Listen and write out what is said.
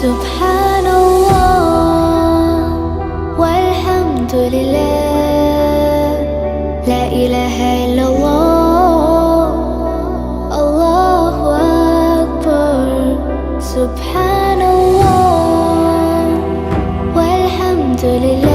سبحان الله والحمد لله، لا إله إلا الله، الله أكبر. سبحان الله والحمد لله.